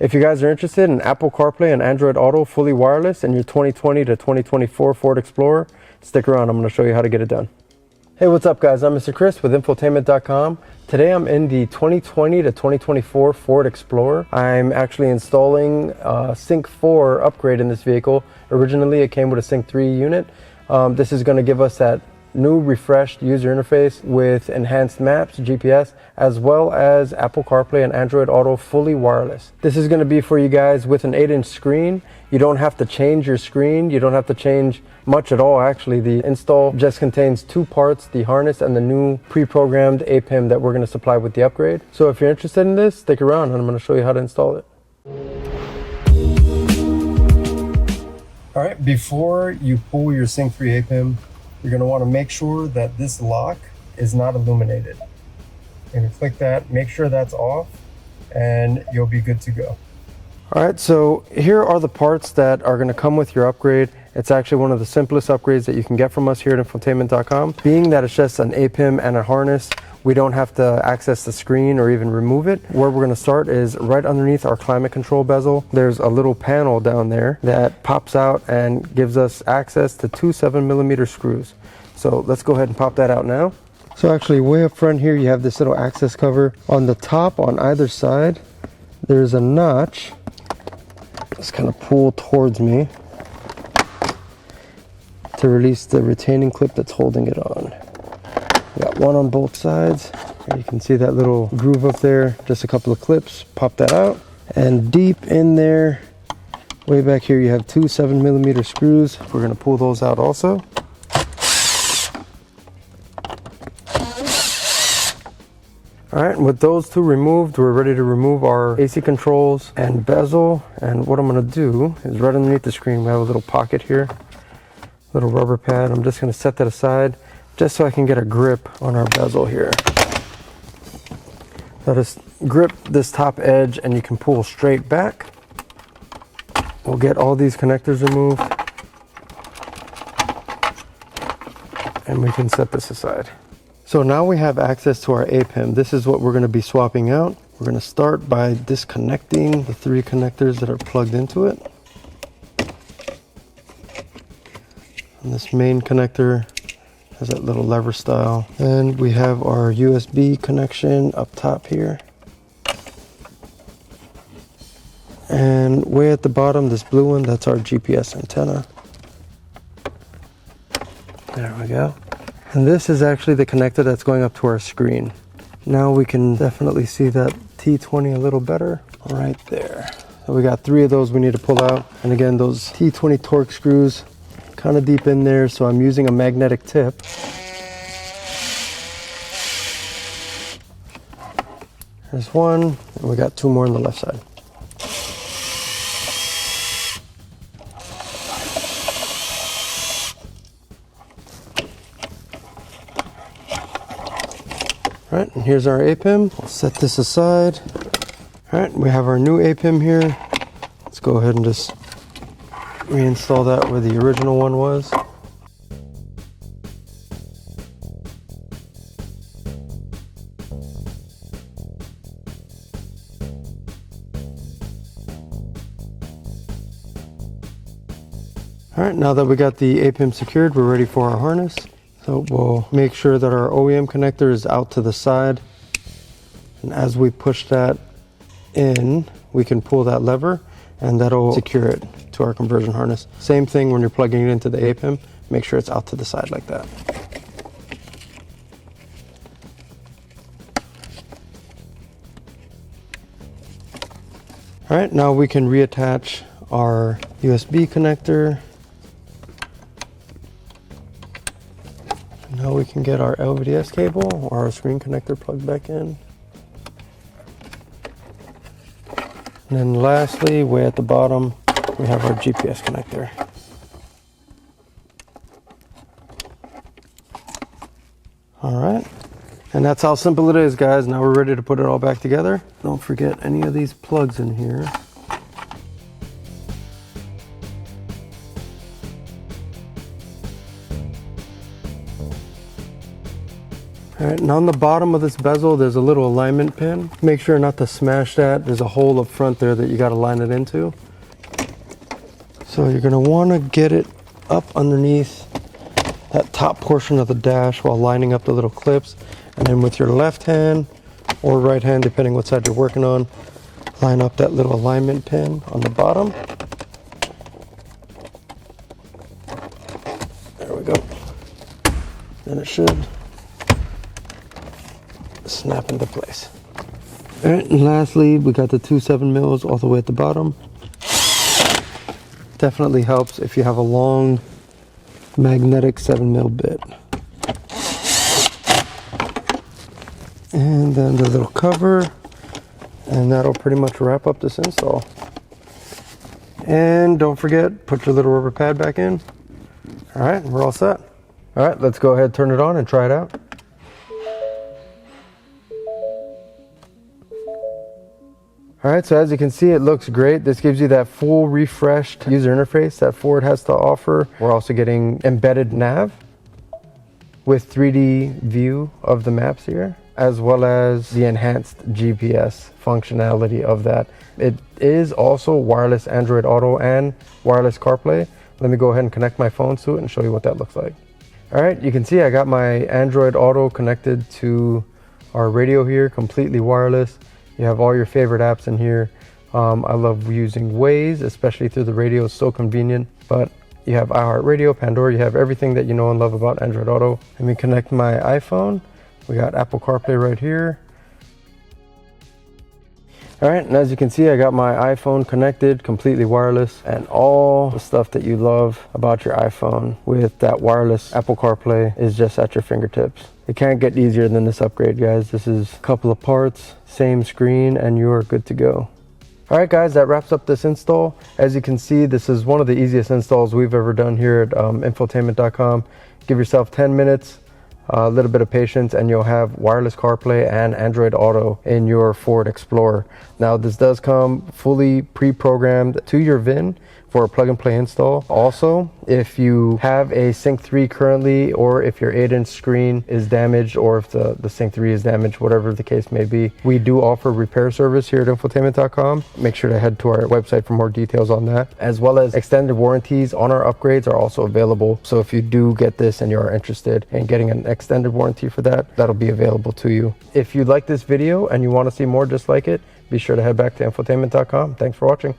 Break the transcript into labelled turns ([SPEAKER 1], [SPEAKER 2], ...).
[SPEAKER 1] If you guys are interested in Apple CarPlay and Android Auto fully wireless in your 2020 to 2024 Ford Explorer, stick around. I'm going to show you how to get it done. Hey, what's up guys? I'm Mr. Chris with infotainment.com. Today I'm in the 2020 to 2024 Ford Explorer. I'm actually installing a Sync 4 upgrade in this vehicle. Originally it came with a Sync 3 unit. This is going to give us that new refreshed user interface with enhanced maps, GPS, as well as Apple CarPlay and Android Auto fully wireless. This is going to be for you guys with an 8-inch screen. You don't have to change your screen. You don't have to change much at all actually. The install just contains two parts, the harness and the new pre-programmed APIM that we're going to supply with the upgrade. So if you're interested in this, stick around and I'm going to show you how to install it. All right, before you pull your Sync 3 APIM, you're going to want to make sure that this lock is not illuminated. You're going to click that, make sure that's off, and you'll be good to go. All right, so here are the parts that are going to come with your upgrade. It's actually one of the simplest upgrades that you can get from us here at infotainment.com. Being that it's just an APIM and a harness, we don't have to access the screen or even remove it. Where we're going to start is right underneath our climate control bezel. There's a little panel down there that pops out and gives us access to two 7mm screws. So let's go ahead and pop that out now. So actually way up front here, you have this little access cover. On the top, on either side, there's a notch. Just kind of pull towards me to release the retaining clip that's holding it on. Got one on both sides. You can see that little groove up there. Just a couple of clips. Pop that out. And deep in there, way back here, you have two 7mm screws. We're going to pull those out also. All right, with those two removed, we're ready to remove our AC controls and bezel. And what I'm going to do is right underneath the screen, we have a little pocket here, little rubber pad. I'm just going to set that aside just so I can get a grip on our bezel here. Let us grip this top edge and you can pull straight back. We'll get all these connectors removed and we can set this aside. So now we have access to our APIM. This is what we're going to be swapping out. We're going to start by disconnecting the three connectors that are plugged into it. And this main connector has that little lever style. And we have our USB connection up top here. And way at the bottom, this blue one, that's our GPS antenna. There we go. And this is actually the connector that's going up to our screen. Now we can definitely see that T20 a little better right there. So we got three of those we need to pull out. And again, those T20 torque screws kind of deep in there, so I'm using a magnetic tip. There's one, and we got two more on the left side. All right, and here's our APIM. We'll set this aside. All right, we have our new APIM here. Let's go ahead and just reinstall that where the original one was. All right, now that we got the APIM secured, we're ready for our harness. So we'll make sure that our OEM connector is out to the side. And as we push that in, we can pull that lever and that'll secure it to our conversion harness. Same thing when you're plugging it into the APIM, make sure it's out to the side like that. All right, now we can reattach our USB connector. Now we can get our LVDS cable or our screen connector plugged back in. And then lastly, way at the bottom, we have our GPS connector. All right, and that's how simple it is, guys. Now we're ready to put it all back together. Don't forget any of these plugs in here. All right, and on the bottom of this bezel, there's a little alignment pin. Make sure not to smash that. There's a hole up front there that you got to line it into. So you're going to want to get it up underneath that top portion of the dash while lining up the little clips. And then with your left hand or right hand, depending what side you're working on, line up that little alignment pin on the bottom. There we go. Then it should snap into place. All right, and lastly, we got the 2 7mm all the way at the bottom. Definitely helps if you have a long magnetic 7mm bit. And then the little cover, and that'll pretty much wrap up this install. And don't forget, put your little rubber pad back in. All right, we're all set. All right, let's go ahead, turn it on and try it out. All right, so as you can see, it looks great. This gives you that full refreshed user interface that Ford has to offer. We're also getting embedded nav with 3D view of the maps here, as well as the enhanced GPS functionality of that. It is also wireless Android Auto and wireless CarPlay. Let me go ahead and connect my phone to it and show you what that looks like. All right, you can see I got my Android Auto connected to our radio here, completely wireless. You have all your favorite apps in here. I love using Waze, especially through the radio. It's so convenient. But you have iHeartRadio, Pandora, you have everything that you know and love about Android Auto. Let me connect my iPhone. We got Apple CarPlay right here. All right, and as you can see, I got my iPhone connected, completely wireless, and all the stuff that you love about your iPhone with that wireless Apple CarPlay is just at your fingertips. It can't get easier than this upgrade, guys. This is a couple of parts, same screen, and you're good to go. All right, guys, that wraps up this install. As you can see, this is one of the easiest installs we've ever done here at infotainment.com. Give yourself 10 minutes. A little bit of patience and you'll have wireless CarPlay and Android Auto in your Ford Explorer. Now this does come fully pre-programmed to your VIN for a plug-and-play install. Also, if you have a Sync 3 currently, or if your 8-inch screen is damaged, or if the Sync 3 is damaged, whatever the case may be, we do offer repair service here at infotainment.com. Make sure to head to our website for more details on that, as well as extended warranties on our upgrades are also available. So if you do get this and you are interested in getting an extended warranty for that, that'll be available to you. If you like this video and you want to see more just like it, be sure to head back to infotainment.com. Thanks for watching.